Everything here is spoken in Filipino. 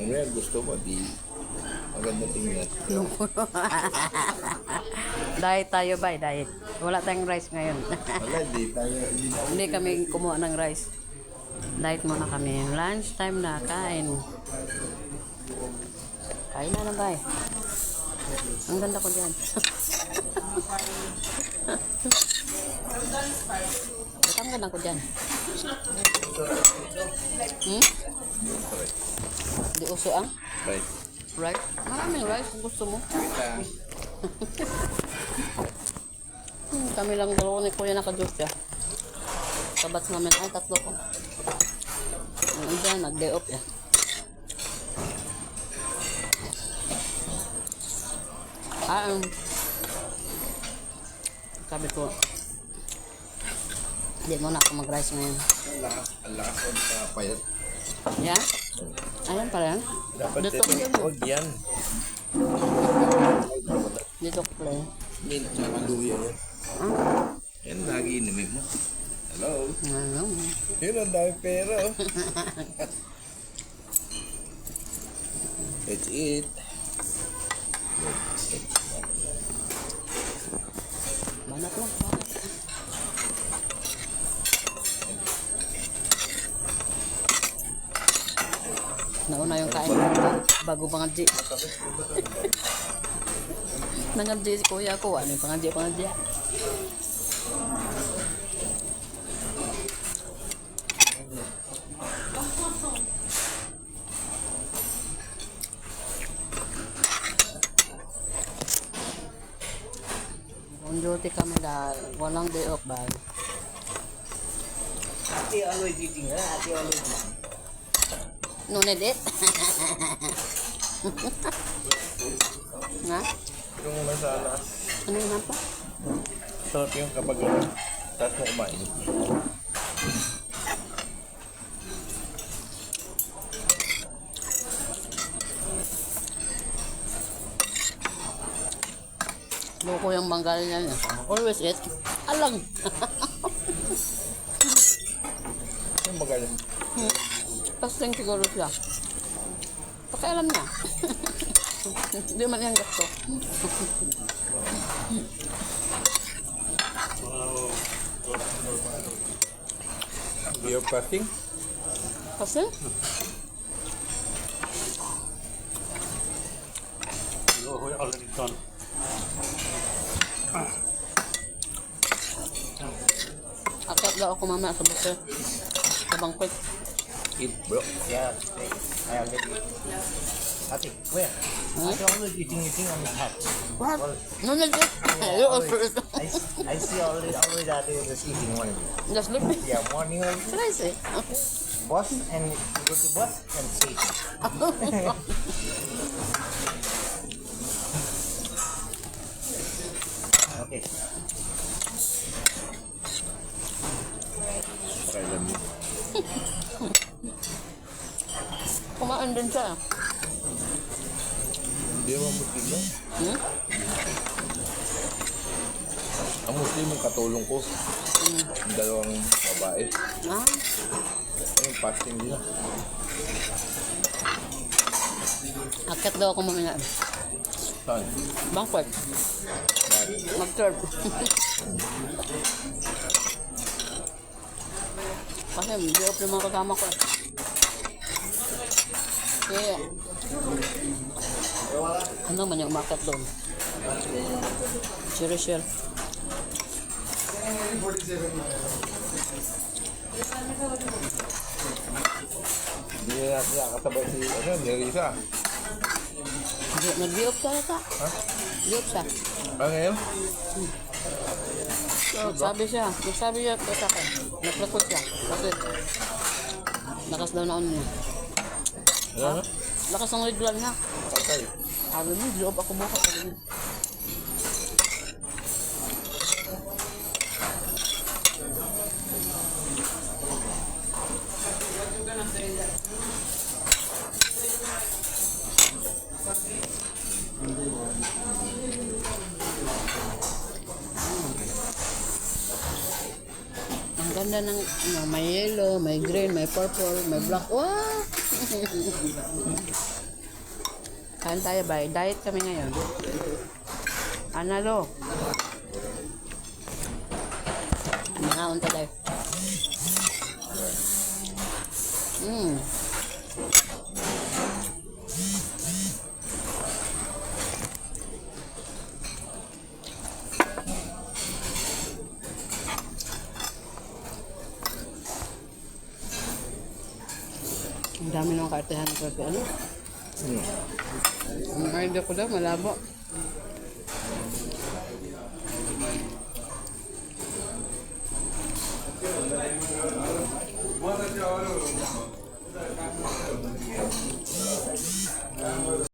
Mamaya gusto mo, di maganda tingnan. Diet tayo ba? Diet. Wala tayong rice ngayon. Wala, di tayo, Hindi kami kumuha ng rice. Diet muna kami. Lunch time na. Kain. Kain na ba? Ang ganda ko dyan. Ang ganda ko dyan. Di uso ang? right. Rice? Maraming rice kung gusto mo. Kami lang dalawa ni Kuya naka-juice siya. Kabats namin ay tatlo ko. Ang dyan, nag-day off ya. Sabi ko, hindi mo na ako mag-rice ngayon. Ang lakas ko sa payat. Yan? Ayan pala yan. Dapat Dito ko yan. huwag yan. Dito ko pala yan. Mint, tsaka luya yan. Yan, lagi inumin mo. Hello? Ano? Yun, ang dami pera, oh. Let's eat. Banat lang. Nauna yung kain bago pangadji. Nangadji si Kuya ko. Ano yung pangadji? On duty kami dahil walang day off ba? Ate always eating, ha? Ate always eating. No need it. Nga? Yung masala. Ano yung hapa? Sarap yung kapag taas mo kumain. Loko yung manggal niya. Always eat. Alang. Yung magaling. Pasting siguro siya. Pakialam niya. Hindi man yung gasto. You're fasting? Kasi? You're already done. Akit daw ako mamaya sa buffet. Sa banquet. Eat, bro. Yeah, I already. Ate, where? Ate always eating on the hat. What? No need it. You also eat. I see always Ate is eating one. Just leave me. Yeah, morning already. Crazy. Boss and go to boss and sleep. Okay. Pakailan mo. Kumain din siya. Hindi mo Muslim. Hmm? Ang Muslim yung katulong ko. Yung dalawang babae. Ah, Yung fasting nila. akit daw ako mamaya. Saan? Banquet. Mag-serve. Kasi hindi off yung mga kasama ko. Kaya, ano man yung umakat doon? Share. Hindi na natin nakasabay si, Nerissa. Nag-di-off siya ata. Ha? Di-off siya. Ngayon? Nagsabi siya sa akin. Nag-request siya. Kasi, lakas daw na on niya. Ano? Lakas ang regular niya. Patay. Sabi mo, di-off ako bukas. Sabi niya. Ang ganda ng may yellow, may green, may purple, may black. Wow! Kain tayo ba? Diet kami ngayon. Analo. Makaon tayo. Ang dami ng kartehan ko. Ano? Ang idea ko daw, malabo.